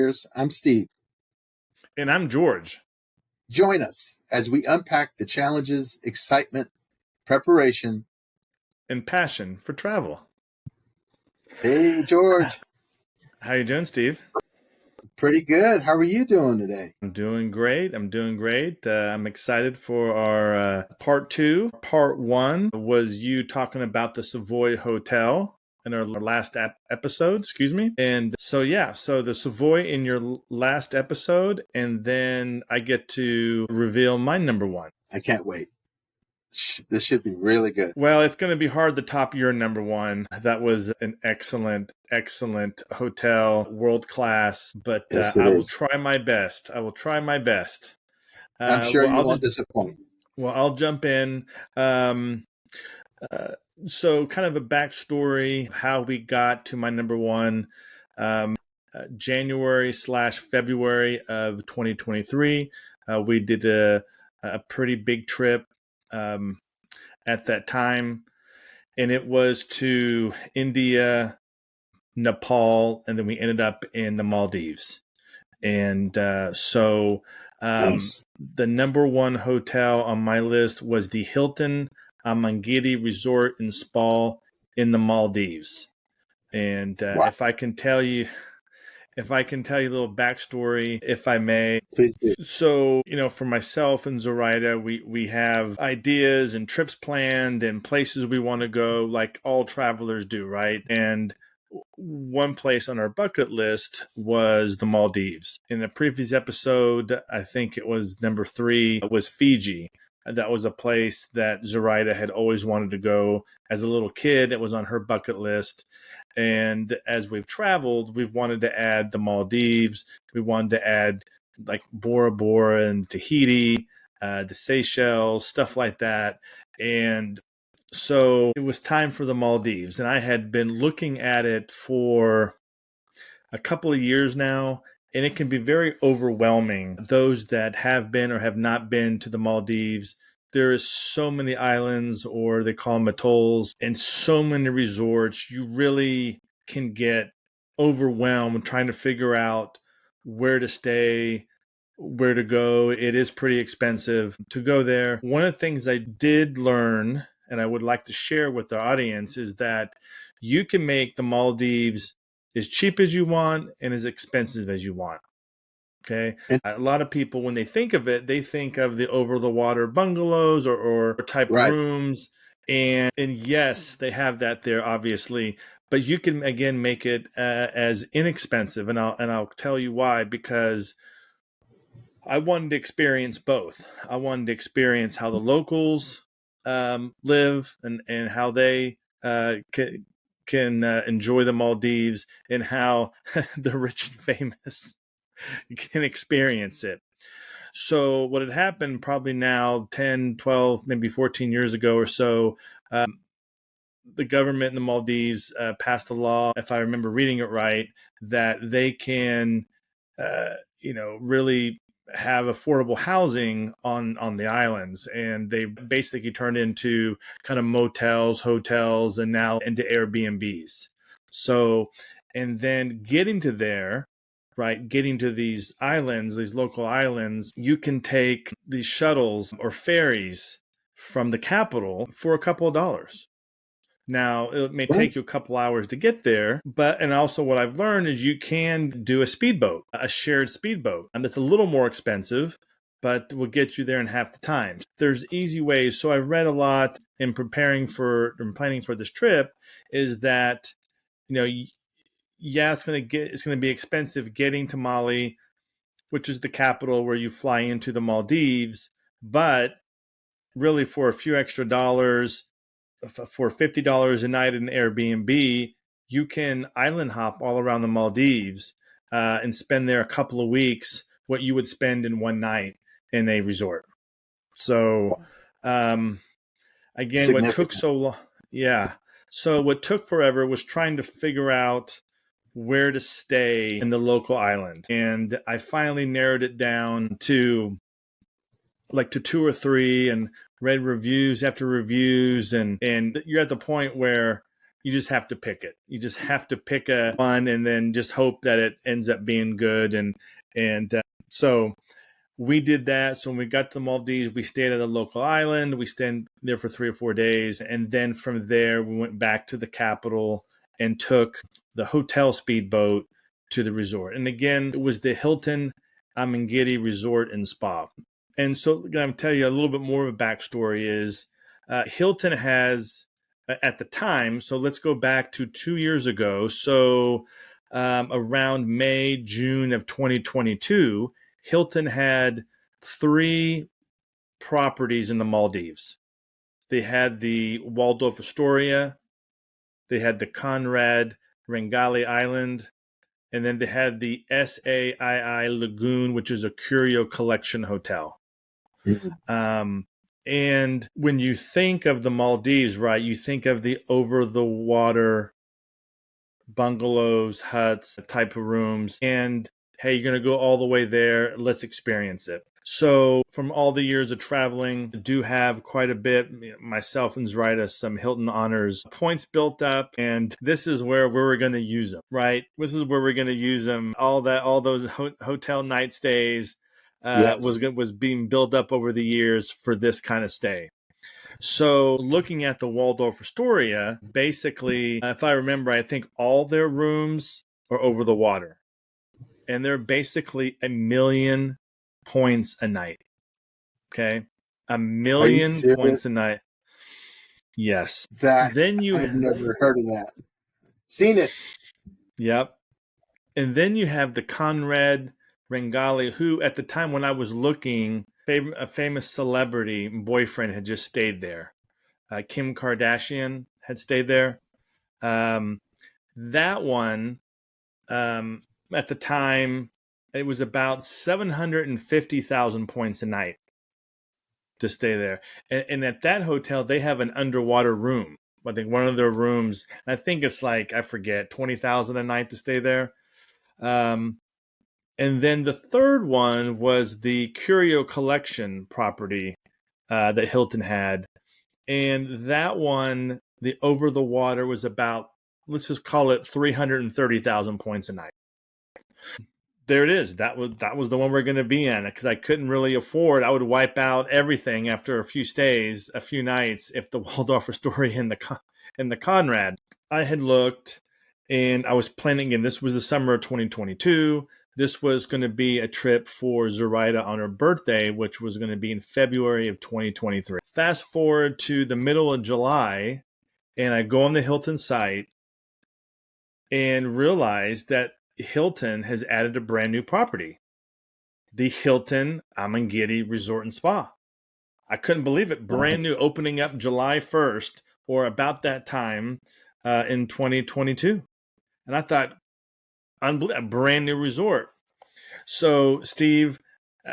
Warriors. I'm Steve. And I'm George. Join us as we unpack the challenges, excitement, preparation, and passion for travel. Hey, George. How you doing, Steve? Pretty good. How are you doing today? I'm doing great. I'm excited for our part two. Part one was you talking about the Savoy Hotel in our last episode, And so the Savoy in your last episode, and then I get to reveal my number one. I can't wait. This should be really good. Well, it's going to be hard to top your number one. That was an excellent hotel, world class. But Yes, I it will is. try my best. I'm sure you won't disappoint. Well, I'll jump in. So, kind of a backstory how we got to my number one. January/February of 2023, we did a pretty big trip. At that time, and it was to India, Nepal, and then we ended up in the Maldives. And Nice. the number one hotel on my list was the Hilton Amingiri Resort and Spa in the Maldives. And Wow. if I can tell you a little backstory, if I may. Please do. So, for myself and Zoraida, we have ideas and trips planned and places we want to go, like all travelers do, right? And one place on our bucket list was the Maldives. In a previous episode, I think it was number 3, was Fiji. That was a place that Zoraida had always wanted to go as a little kid. It was on her bucket list. And as we've traveled, we've wanted to add the Maldives. We wanted to add like Bora Bora and Tahiti, the Seychelles, stuff like that. And so it was time for the Maldives. And I had been looking at it for a couple of years now. And it can be very overwhelming. Those that have been or have not been to the Maldives, there is so many islands, or they call them atolls, and so many resorts. You really can get overwhelmed trying to figure out where to stay, where to go. It is pretty expensive to go there. One of the things I did learn, and I would like to share with the audience, is that you can make the Maldives as cheap as you want and as expensive as you want. Okay. A lot of people, when they think of it, they think of the over the water bungalows or type rooms. And yes, they have that there, obviously, but you can again make it as inexpensive. And I'll tell you why, because I wanted to experience both. I wanted to experience how the locals live and how they can enjoy the Maldives, and how the rich and famous can experience it. So what had happened probably now 10, 12, maybe 14 years ago or so, the government in the Maldives passed a law, if I remember reading it right, that they can, really have affordable housing on the islands. And they basically turned into kind of motels, hotels, and now into Airbnbs. So, and then getting to these islands, these local islands, you can take these shuttles or ferries from the capital for a couple of dollars. Now, it may take you a couple hours to get there, and also what I've learned is you can do a speedboat, a shared speedboat. And it's a little more expensive, but will get you there in half the time. There's easy ways. So I've read a lot in planning for this trip, is that, it's going to be expensive getting to Mali, which is the capital where you fly into the Maldives, but really for a few extra dollars, for $50 a night in Airbnb, you can island hop all around the Maldives and spend there a couple of weeks what you would spend in one night in a resort. So, again, what took so long, So what took forever was trying to figure out where to stay in the local island. And I finally narrowed it down to 2 or 3, and read reviews after reviews. And you're at the point where You just have to pick it. You just have to pick a one and then just hope that it ends up being good. And so we did that. So when we got to the Maldives, we stayed at a local island. We stayed there for 3 or 4 days. And then from there, we went back to the capital and took the hotel speedboat to the resort. And again, it was the Hilton Amingiri Resort and Spa. And so I'm going to tell you a little bit more of a backstory is Hilton has, at the time, so let's go back to 2 years ago. So around May, June of 2022, Hilton had 3 properties in the Maldives. They had the Waldorf Astoria, they had the Conrad Rengali Island, and then they had the SAII Lagoon, which is a Curio Collection hotel. And when you think of the Maldives, right, you think of the over-the-water bungalows, huts, type of rooms, and hey, you're going to go all the way there. Let's experience it. So from all the years of traveling, I do have quite a bit, myself and Zoraida, some Hilton honors points built up. And this is where we're going to use them, right? This is where we're going to use them. All those hotel night stays Yes. was being built up over the years for this kind of stay. So looking at the Waldorf Astoria, basically, if I remember, I think all their rooms are over the water. And they're basically 1 million points a night. Okay? 1 Are you million serious? points a night. Yes. That Then you, I've never heard of that. Seen it. yep. And then you have the Conrad Rengali, who at the time when I was looking, a famous celebrity boyfriend had just stayed there. Kim Kardashian had stayed there. That one, at the time, it was about 750,000 points a night to stay there. And at that hotel, they have an underwater room. I think one of their rooms, I think it's like, I forget, 20,000 a night to stay there. And then the third one was the Curio Collection property that Hilton had. And that one, the over the water was about, let's just call it 330,000 points a night. There it is. That was the one we're going to be in because I couldn't really afford. I would wipe out everything after a few stays, a few nights, if the Waldorf Astoria and the Conrad. I had looked, and I was planning. And this was the summer of 2022. This was going to be a trip for Zoraida on her birthday, which was going to be in February of 2023. Fast forward to the middle of July, and I go on the Hilton site and realize that Hilton has added a brand new property, the Hilton Amingiri Resort and Spa. I couldn't believe it. Brand new, opening up July 1st or about that time in 2022. And I thought, a brand new resort. So, Steve,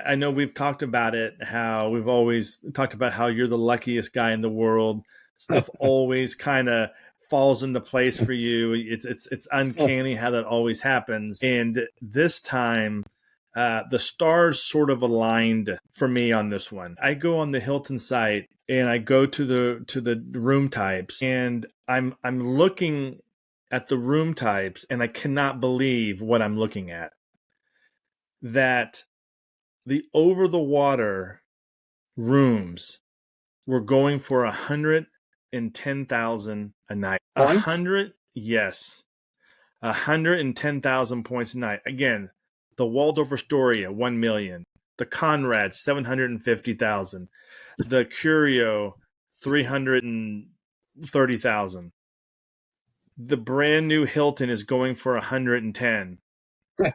I know we've talked about it, how we've always talked about how you're the luckiest guy in the world. Stuff always kind of falls into place for you. It's uncanny how that always happens. And this time, the stars sort of aligned for me on this one. I go on the Hilton site and I go to the room types, and I'm looking at the room types, and I cannot believe what I'm looking at. That the over the water rooms were going for 110,000 a night. Points? Yes, 110,000 points a night. Again, the Waldorf Astoria 1 million, the Conrad 750,000, the Curio 330,000. The brand new Hilton is going for 110,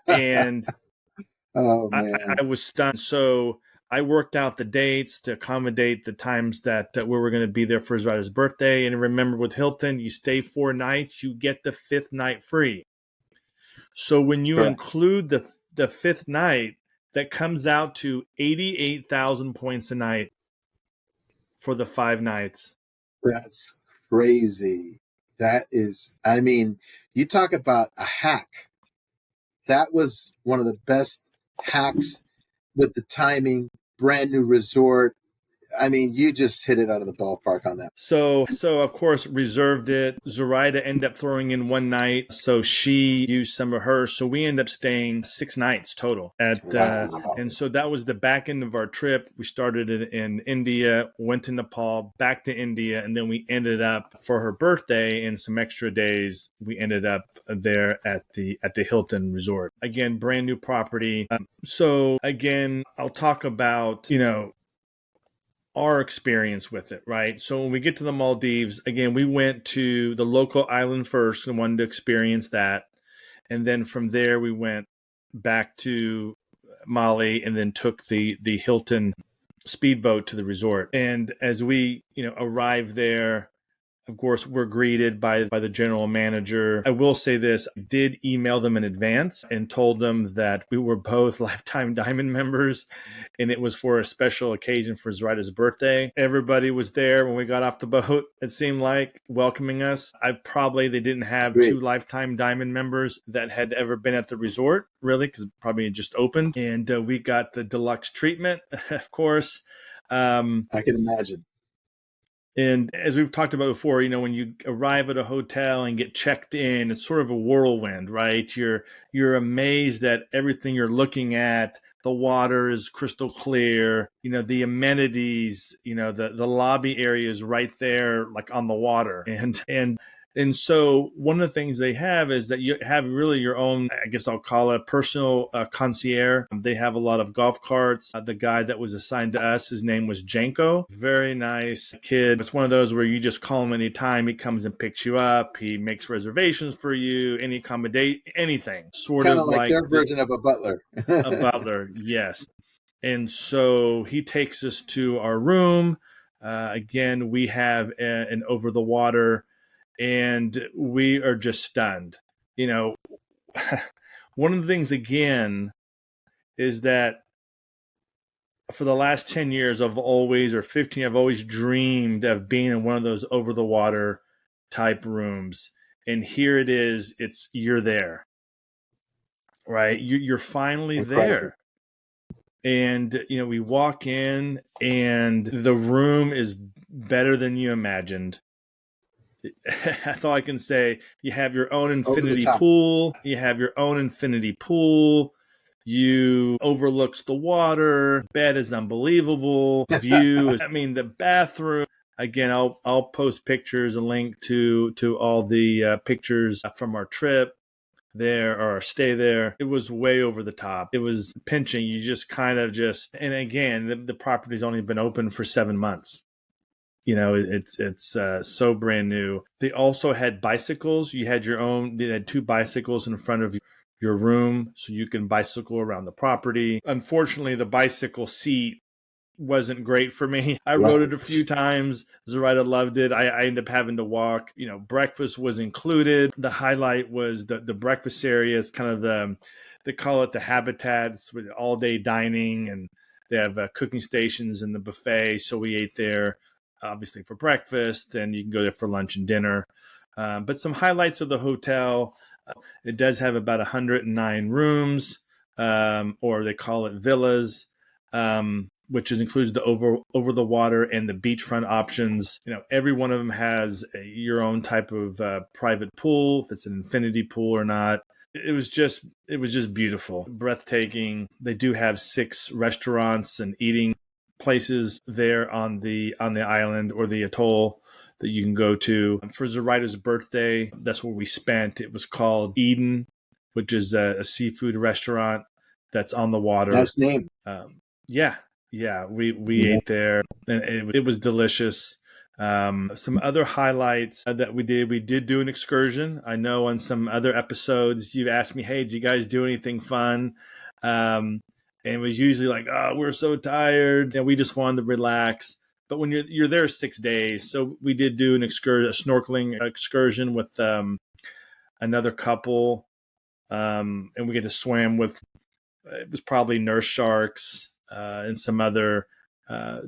and Oh I man. was stunned. So I worked out the dates to accommodate the times that we were going to be there for Zrada's birthday. And remember, with Hilton, you stay 4 nights, you get the 5th night free. So when you Correct. include the 5th night, that comes out to 88,000 points a night for the 5 nights. That's crazy. That is, I mean, you talk about a hack. That was one of the best hacks with the timing, brand new resort. I mean, you just hit it out of the ballpark on that. So of course reserved it. Zoraida ended up throwing in one night, so she used some of hers. So we ended up staying 6 nights total Wow. and so that was the back end of our trip. We started it in India, went to Nepal, back to India, and then we ended up for her birthday and some extra days. We ended up there at the Hilton Resort. Again, brand new property. So again, I'll talk about our experience with it, right? So when we get to the Maldives, again, we went to the local island first and wanted to experience that. And then from there, we went back to Mali and then took the Hilton speedboat to the resort. And as we, arrived there, of course, we're greeted by the general manager. I will say this, I did email them in advance and told them that we were both Lifetime Diamond members and it was for a special occasion for Zoraida's birthday. Everybody was there when we got off the boat, it seemed like, welcoming us. They didn't have Sweet. 2 Lifetime Diamond members that had ever been at the resort, really, because probably it just opened. And we got the deluxe treatment, of course. I can imagine. And as we've talked about before, when you arrive at a hotel and get checked in, it's sort of a whirlwind, right? You're amazed at everything you're looking at. The water is crystal clear. The amenities, the lobby area is right there, like on the water. And so one of the things they have is that you have really your own, I guess I'll call it, personal concierge. They have a lot of golf carts. The guy that was assigned to us, his name was Janko. Very nice kid. It's one of those where you just call him anytime. He comes and picks you up. He makes reservations for you, any accommodate, anything. Sort Kind of of like like their version of a butler. a butler, yes. And so he takes us to our room. Again, we have an over-the-water, and we are just stunned. One of the things, again, is that for the last 10 years, or 15, I've always dreamed of being in one of those over-the-water type rooms. And here it is, you're there, right? You're finally Incredible. there. And, we walk in and the room is better than you imagined. That's all I can say. You have your own infinity pool. You overlooks the water. Bed is unbelievable. View is, the bathroom. Again, I'll post pictures, a link to all the pictures from our trip there or our stay there. It was way over the top. It was pinching. You just kind of and again, the property's only been open for 7 months. It's so brand new. They also had bicycles. They had 2 bicycles in front of your room, so you can bicycle around the property. Unfortunately, the bicycle seat wasn't great for me. I rode it a few times. Zoraida loved it. I ended up having to walk. Breakfast was included. The highlight was the breakfast area is kind of they call it the habitats with all day dining, and they have cooking stations in the buffet. So we ate there, obviously for breakfast, and you can go there for lunch and dinner. But some highlights of the hotel. It does have about 109 rooms, or they call it villas. Which includes the over the water and the beachfront options. Every one of them has your own type of private pool, if it's an infinity pool or not. It was just beautiful, breathtaking. They do have 6 restaurants and eating places there on the island or the atoll that you can go to. For Zoraida's birthday, that's where we spent. It was called Eden, which is a seafood restaurant that's on the water. Nice name. Yeah, we ate there, and it was delicious. Some other highlights that we did do an excursion. I know on some other episodes you've asked me, hey, did you guys do anything fun? And it was usually like, oh, we're so tired, and we just wanted to relax. But when you're there 6 days, so we did do a snorkeling excursion with another couple, and we get to swim with, it was probably nurse sharks, and some other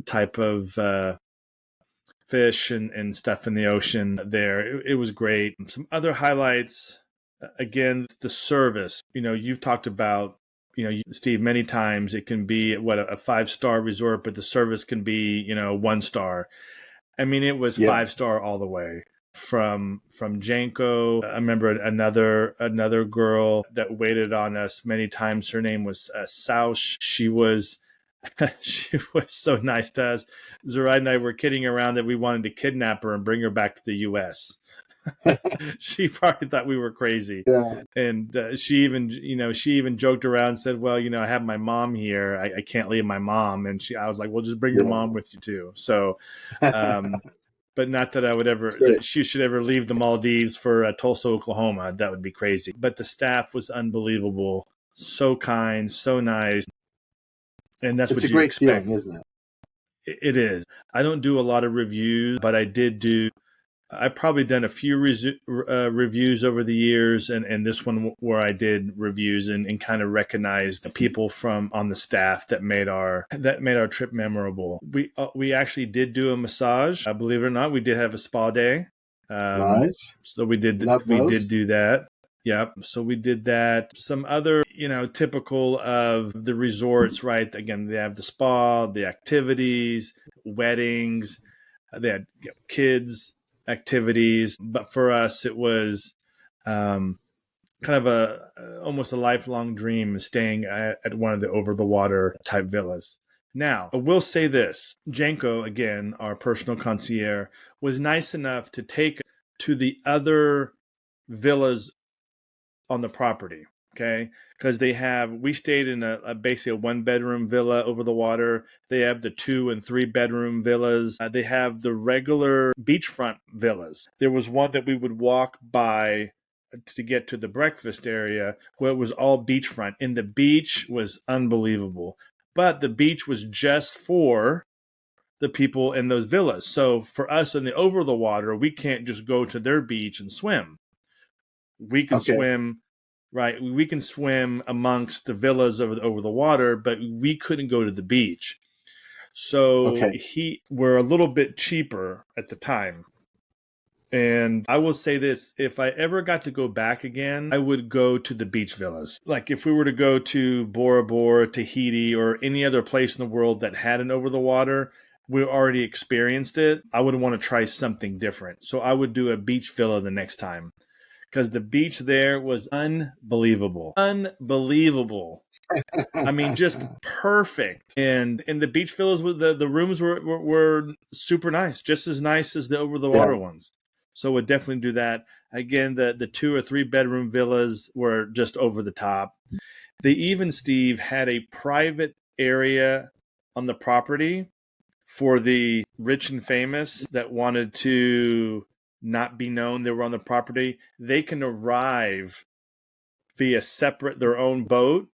type of fish and stuff in the ocean there. It was great. Some other highlights, again, the service. You've talked about, Steve, many times it can be a 5-star resort, but the service can be 1 star. I mean, it was Yeah. 5-star all the way from Janko. I remember another girl that waited on us many times. Her name was Saush. She was she was so nice to us. Zoraida and I were kidding around that we wanted to kidnap her and bring her back to the U.S. She probably thought we were crazy. Yeah. And she even joked around and said, well, I have my mom here. I can't leave my mom. And I was like, well, just bring your Yeah. mom with you too. So, um, but not that It's great. that she should ever leave the Maldives for Tulsa, Oklahoma. That would be crazy. But the staff was unbelievable. So kind, so nice. And that's It's what a you great expect. feeling, isn't it? It is. I don't do a lot of reviews, but I've probably done a few reviews over the years, and this one where I did reviews and kind of recognized the people from on the staff that made our trip memorable. We actually did do a massage. Believe it or not, we did have a spa day. Nice. So Love we did those. do that. Yep. So we did that. Some other, typical of the resorts, right? Again, they have the spa, the activities, weddings. They had kids activities, but for us, it was um, kind of almost a lifelong dream staying at one of the over the water type villas. Now, I will say this: Janko, again, our personal concierge, was nice enough to take to the other villas on the property. Okay, because we stayed in basically a 1-bedroom villa over the water. They have the 2 and 3-bedroom villas. They have the regular beachfront villas. There was one that we would walk by to get to the breakfast area where it was all beachfront, and the beach was unbelievable. But the beach was just for the people in those villas. So for us in the over the water, we can't just go to their beach and swim. We can Okay. swim, right? We can swim amongst the villas over the water, but we couldn't go to the beach. So Okay. we're a little bit cheaper at the time. And I will say this, if I ever got to go back again, I would go to the beach villas. Like if we were to go to Bora Bora, Tahiti, or any other place in the world that had an over the water, we already experienced it. I would want to try something different. So I would do a beach villa the next time, because the beach there was unbelievable. Unbelievable. I mean, just perfect. And the beach villas with the rooms were super nice, just as nice as the over the Yeah. water ones. So would definitely do that. Again, the 2 or 3-bedroom villas were just over the top. They even, Steve, had a private area on the property for the rich and famous that wanted to not be known they were on the property. They can arrive via their own boat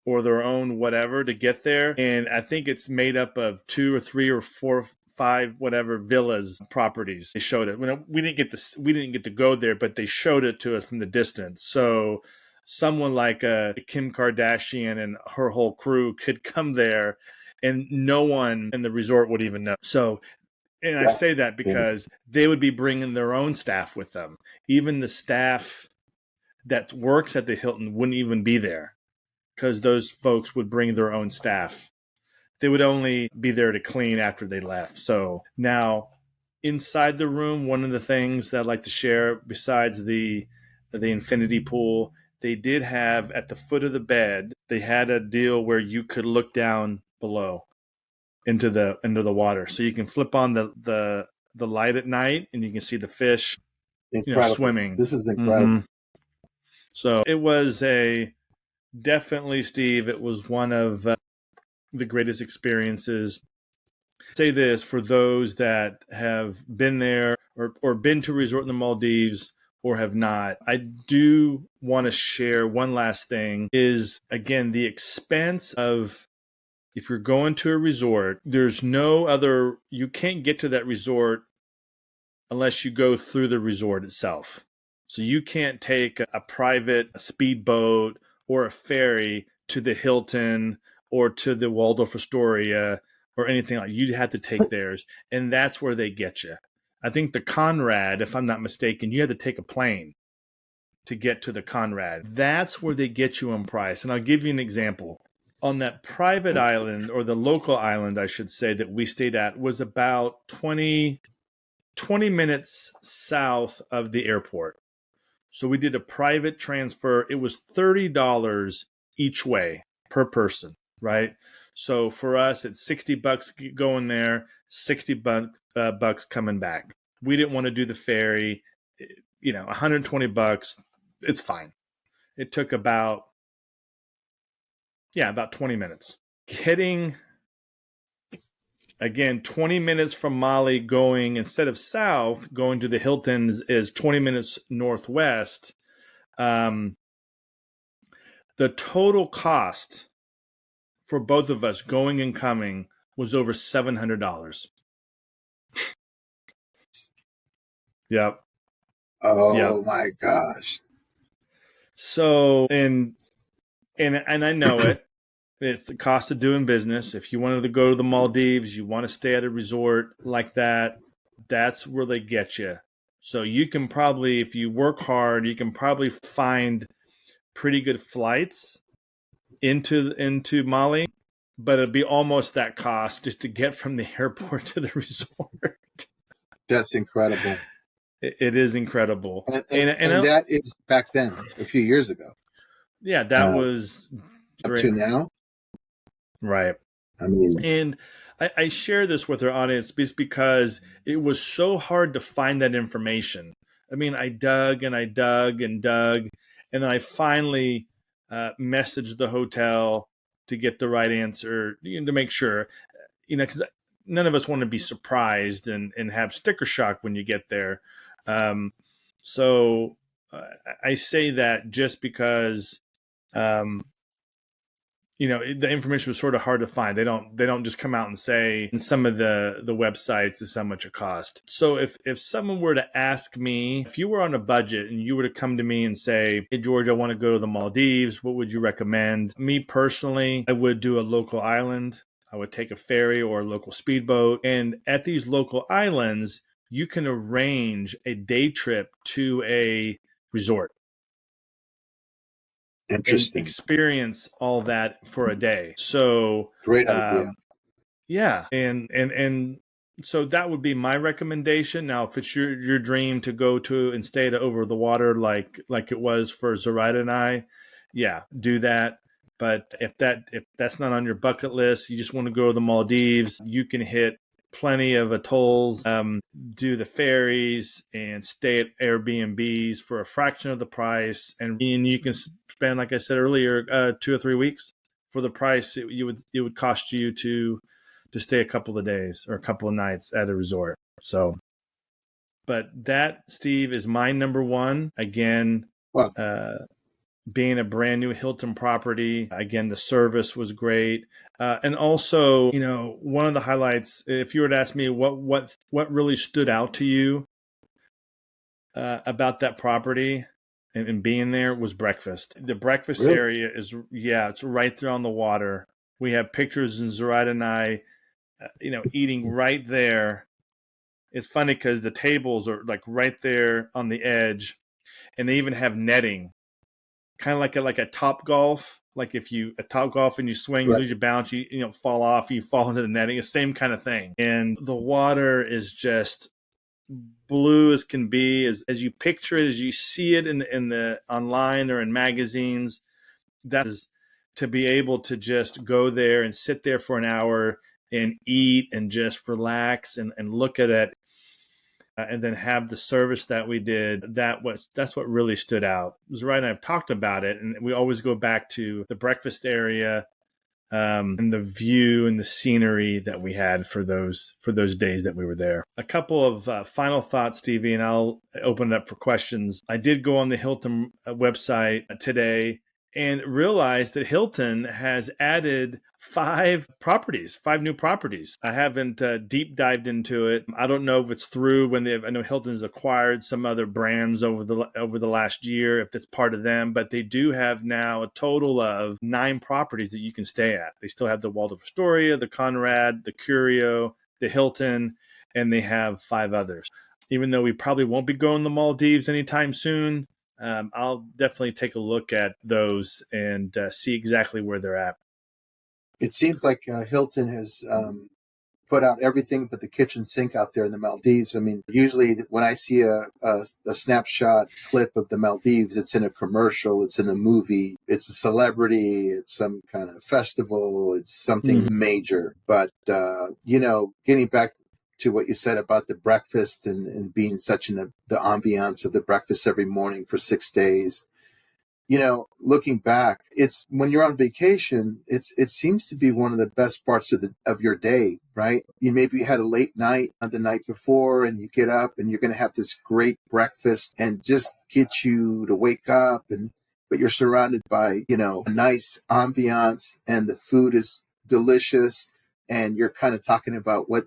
or their own whatever to get there. And I think it's made up of 2 or 3 or 4, 5, whatever villas properties. They showed it. We didn't get to go there, but they showed it to us from the distance. So someone like Kim Kardashian and her whole crew could come there and no one in the resort would even know. So, and I Yeah. say that Yeah. because they would be bringing their own staff with them. Even the staff that works at the Hilton wouldn't even be there, because those folks would bring their own staff. They would only be there to clean after they left. So now, inside the room, one of the things that I'd like to share, besides the infinity pool, they did have at the foot of the bed, they had a deal where you could look down below into the water. So you can flip on the light at night and you can see the fish, Incredible. swimming. This is Mm-hmm. incredible. So it was definitely, Steve, it was one of the greatest experiences. Say this for those that have been there or been to a resort in the Maldives or have not. I do want to share one last thing is, again, the expense of, if you're going to a resort, you can't get to that resort unless you go through the resort itself. So you can't take a private speedboat or a ferry to the Hilton or to the Waldorf Astoria or anything like that. You'd have to take theirs. And that's where they get you. I think the Conrad, if I'm not mistaken, you had to take a plane. to get to the Conrad. That's where they get you on price. And I'll give you an example. On that private island, or the local island, I should say, that we stayed at, was about 20 minutes south of the airport. So we did a private transfer. It was $30 each way per person, right? So for us, it's $60 going there, $60 coming back. We didn't want to do the ferry, $120. It's fine. It took about 20 minutes. Getting, again, 20 minutes from Mali, going, instead of south, going to the Hilton is 20 minutes northwest. The total cost for both of us going and coming was over $700. Yep. Oh my gosh. So, and I know it. It's the cost of doing business. If you wanted to go to the Maldives, you want to stay at a resort like that, that's where they get you. So you can probably, if you work hard, you can probably find pretty good flights into Mali, but it'd be almost that cost just to get from the airport to the resort. That's incredible. It is incredible. And that is back then, a few years ago. Yeah, that was up to now. Right. I mean, and I share this with our audience because it was so hard to find that information. I mean, I dug and I dug and dug, and then I finally messaged the hotel to get the right answer, to make sure, because none of us want to be surprised and have sticker shock when you get there. So I say that just because, the information was sort of hard to find. They don't just come out and say in some of the websites is how much it cost. So if someone were to ask me, if you were on a budget and you were to come to me and say, hey, George, I want to go to the Maldives, what would you recommend? Me personally, I would do a local island. I would take a ferry or a local speedboat. And at these local islands, you can arrange a day trip to a resort. Interesting. And experience all that for a day. So great idea. Yeah. And so that would be my recommendation. Now, if it's your dream to go to and stay over the water like it was for Zoraida and I, yeah, do that. But if that's not on your bucket list, you just want to go to the Maldives, you can hit plenty of atolls, do the ferries, and stay at Airbnbs for a fraction of the price. And you can spend, like I said earlier, 2 or 3 weeks for the price it would cost you to stay a couple of days or a couple of nights at a resort. So, but that, Steve, is my number one. Again, wow. Being a brand new Hilton property, again, the service was great. And also, one of the highlights, if you were to ask me what really stood out to you about that property and being there, was breakfast. The breakfast Really? area is, it's right there on the water. We have pictures, and Zoraida and I, eating right there. It's funny because the tables are like right there on the edge, and they even have netting, kind of like a top golf. Like if you a top golf and you swing, you lose your balance, you fall off, you fall into the netting. It's the same kind of thing. And the water is just blue as can be, as you picture it, as you see it in the online or in magazines. That is, to be able to just go there and sit there for an hour and eat and just relax and look at it, and then have the service that we did. That's what really stood out. Zoraida and I have talked about it, and we always go back to the breakfast area, and the view and the scenery that we had for those days that we were there. A couple of final thoughts, Stevie, and I'll open it up for questions. I did go on the Hilton website today and realized that Hilton has added 5 new properties. I haven't deep dived into it. I don't know if it's through I know Hilton has acquired some other brands over the last year, if it's part of them, but they do have now a total of 9 properties that you can stay at. They still have the Waldorf Astoria, the Conrad, the Curio, the Hilton, and they have 5 others. Even though we probably won't be going to the Maldives anytime soon, I'll definitely take a look at those and see exactly where they're at. It seems like Hilton has put out everything but the kitchen sink out there in the Maldives. I mean, usually when I see a snapshot clip of the Maldives, it's in a commercial, it's in a movie, it's a celebrity, it's some kind of festival, it's something major. But, getting back to what you said about the breakfast and being such in the ambiance of the breakfast every morning for 6 days. Looking back, it's when you're on vacation, it seems to be one of the best parts of your day, right? You maybe had a late night on the night before and you get up and you're going to have this great breakfast and just get you to wake up but you're surrounded by, a nice ambiance and the food is delicious and you're kind of talking about what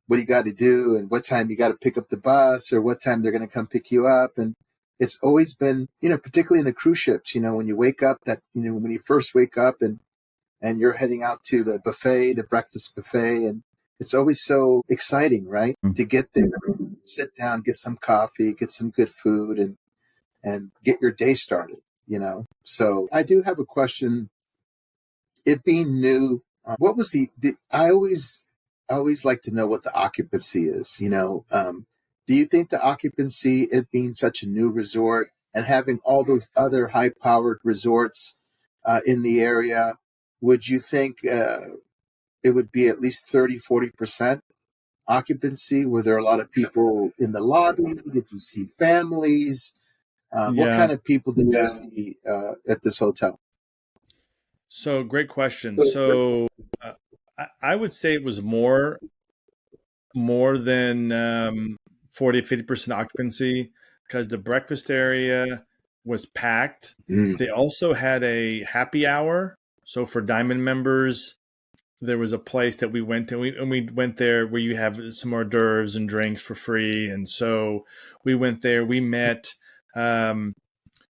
you got to do and what time you got to pick up the bus or what time they're going to come pick you up. And it's always been, particularly in the cruise ships, when you wake up when you first wake up and you're heading out to the buffet, the breakfast buffet. And it's always so exciting, right? To get there, sit down, get some coffee, get some good food and get your day started. So I do have a question. It being new, what was I always like to know what the occupancy is. Do you think the occupancy, it being such a new resort and having all those other high powered resorts in the area, would you think it would be at least 30-40% occupancy? Were there a lot of people in the lobby? Did you see families? What Yeah. kind of people did you see at this hotel? So great question. So uh, I would say it was more than 40, 50% occupancy because the breakfast area was packed. Mm, They also had a happy hour. So for Diamond members, there was a place that we went to, and we went there where you have some hors d'oeuvres and drinks for free. And so we went there. Um,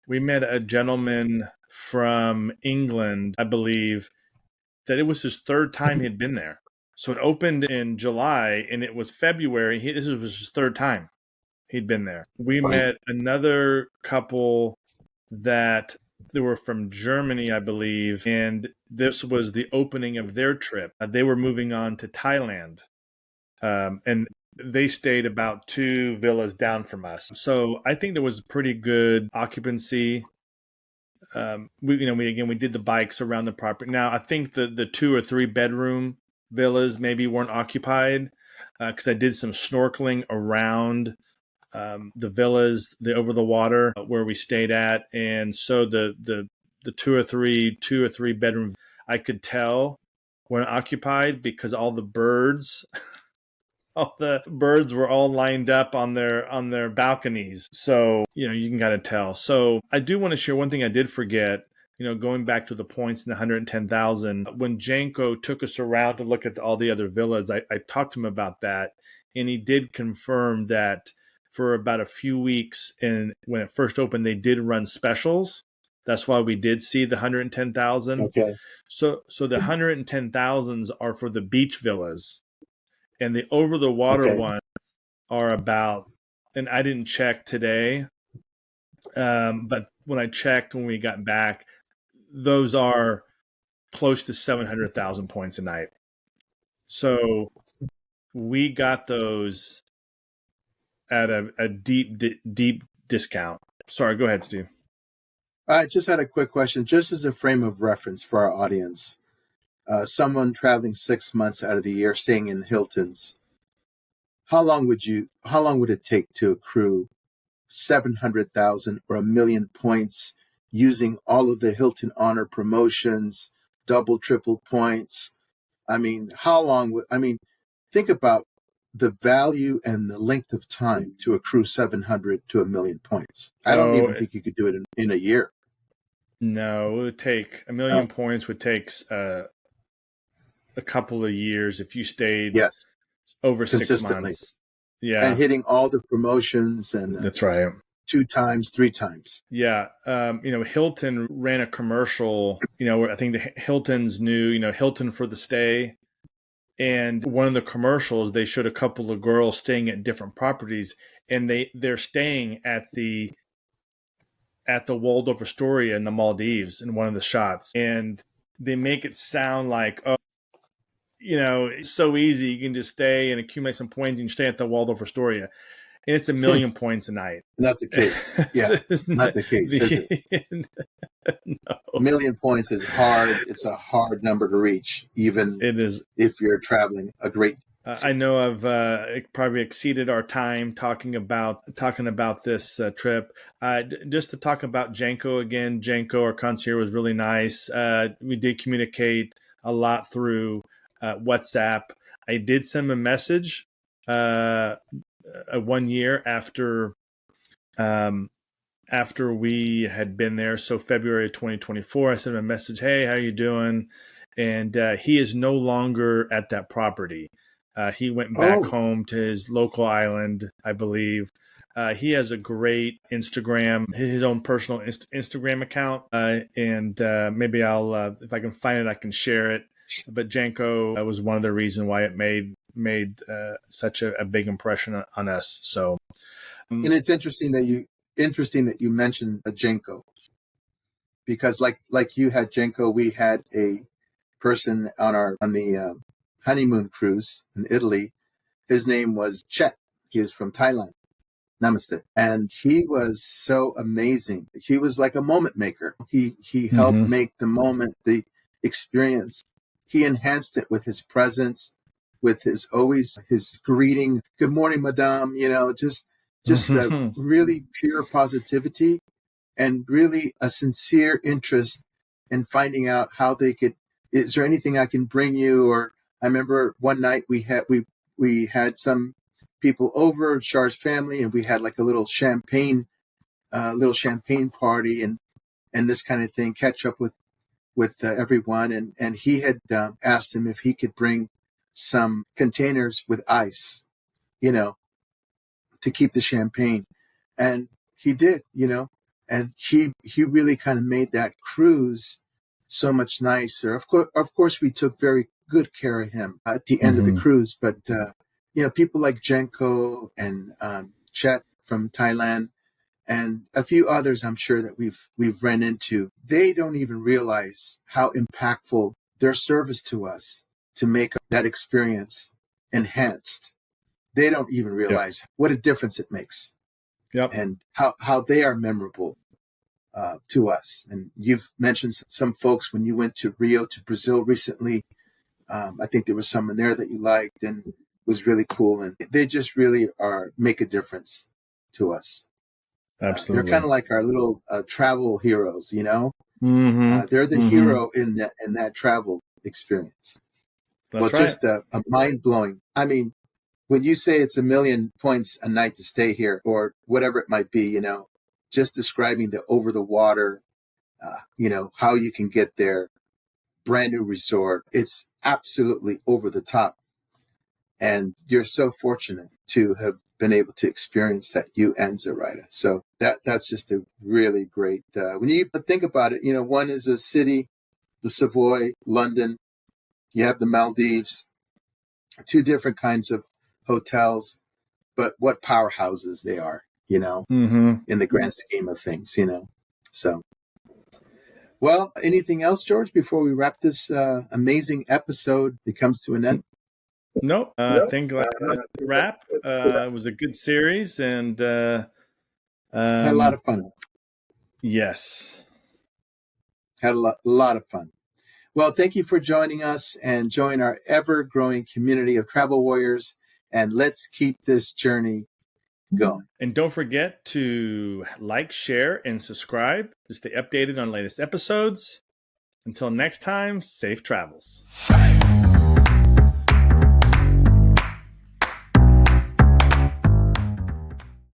we met a gentleman from England, I believe, that it was his third time he'd been there. So it opened in July and it was February. This was his third time he'd been there. We wow. met another couple that they were from Germany, I believe, and this was the opening of their trip. They were moving on to Thailand, and they stayed about 2 villas down from us. So I think there was pretty good occupancy. We did the bikes around the property. Now I think the 2 or 3 bedroom villas maybe weren't occupied because I did some snorkeling around the villas, the over the water where we stayed at, and so the 2 or 3 bedroom, I could tell when occupied because all the birds were all lined up on their balconies. So, you can kind of tell. So I do want to share one thing I did forget. Going back to the points in the 110,000, when Janko took us around to look at all the other villas, I talked to him about that. And he did confirm that for about a few weeks, and when it first opened, they did run specials. That's why we did see the 110,000. Okay. So the 110,000s are for the beach villas, and the over the water Okay. ones are about, and I didn't check today, but when I checked when we got back, those are close to 700,000 points a night. So we got those at a deep discount. Sorry, go ahead, Steve. I just had a quick question, just as a frame of reference for our audience. Someone traveling 6 months out of the year, staying in Hilton's, how long would it take to accrue 700,000 or 1 million points using all of the Hilton Honor promotions, double, triple points? I mean, think about the value and the length of time to accrue 700 to 1 million points. I don't Oh, even think you could do it in a year. no, it would take a Oh, million points would take a couple of years if you stayed yes, over six consistently. months. And Yeah, hitting all the promotions and that's right. 2 times, 3 times. Yeah, Hilton ran a commercial. Where I think the Hilton's new, Hilton for the stay, and one of the commercials they showed a couple of girls staying at different properties, and they're staying at the at the Waldorf Astoria in the Maldives in one of the shots, and they make it sound like, oh, it's so easy. You can just stay and accumulate some points and stay at the Waldorf Astoria, and it's 1,000,000 points a night. Not the case. Yeah, not the case, is it? No. 1,000,000 points is hard. It's a hard number to reach, even It is. if you're traveling a great. I know I've probably exceeded our time talking about this trip. Just to talk about Janko again. Janko, our concierge, was really nice. We did communicate a lot through WhatsApp. I did send him a message 1 year after we had been there. So February 2024, I sent him a message. Hey, how you doing? And he is no longer at that property. He went back home to his local island, I believe. He has a great Instagram, his own personal Instagram account. And maybe I'll, if I can find it, I can share it. But Janko was one of the reasons why it made such a big impression on us. So, and it's interesting that you mentioned a Janko, because like you had Janko, we had a person on the honeymoon cruise in Italy. His name was Chet. He was from Thailand. Namaste. And he was so amazing. He was like a moment maker. He helped make the moment, the experience. He enhanced it with his presence, with his greeting. Good morning, madame. Just the really pure positivity and really a sincere interest in finding out how they could. Is there anything I can bring you? Or I remember one night we had some people over, Char's family, and we had like a little champagne party and this kind of thing, catch up with everyone. And he had asked him if he could bring some containers with ice, to keep the champagne. And he did, and he really kind of made that cruise so much nicer. Of course, we took very good care of him at the end of the cruise, but people like Janko and Chet from Thailand and a few others I'm sure that we've run into, they don't even realize how impactful their service to us to make that experience enhanced. They don't even realize what a difference it makes. And how they are memorable to us. And you've mentioned some folks when you went to Rio, to Brazil recently. I think there was someone there that you liked and was really cool. And they just really make a difference to us. Absolutely. They're kind of like our little travel heroes, they're the hero in that travel experience. That's right. Just a mind blowing. I mean, when you say it's 1,000,000 points a night to stay here or whatever it might be, just describing the over the water, how you can get there, brand new resort. It's absolutely over the top. And you're so fortunate to have been able to experience that, you and Zoraida. So that's just a really great, when you think about it, one is a city, the Savoy, London, you have the Maldives, two different kinds of hotels, but what powerhouses they are, in the grand scheme of things, So, well, anything else, George, before we wrap this amazing episode? It comes to an end. Nope. I think that's a wrap. It was a good series and had a lot of fun. Yes. Had a lot of fun. Well, thank you for joining us and join our ever-growing community of travel warriors. And let's keep this journey going. And don't forget to like, share, and subscribe to stay updated on latest episodes. Until next time, safe travels.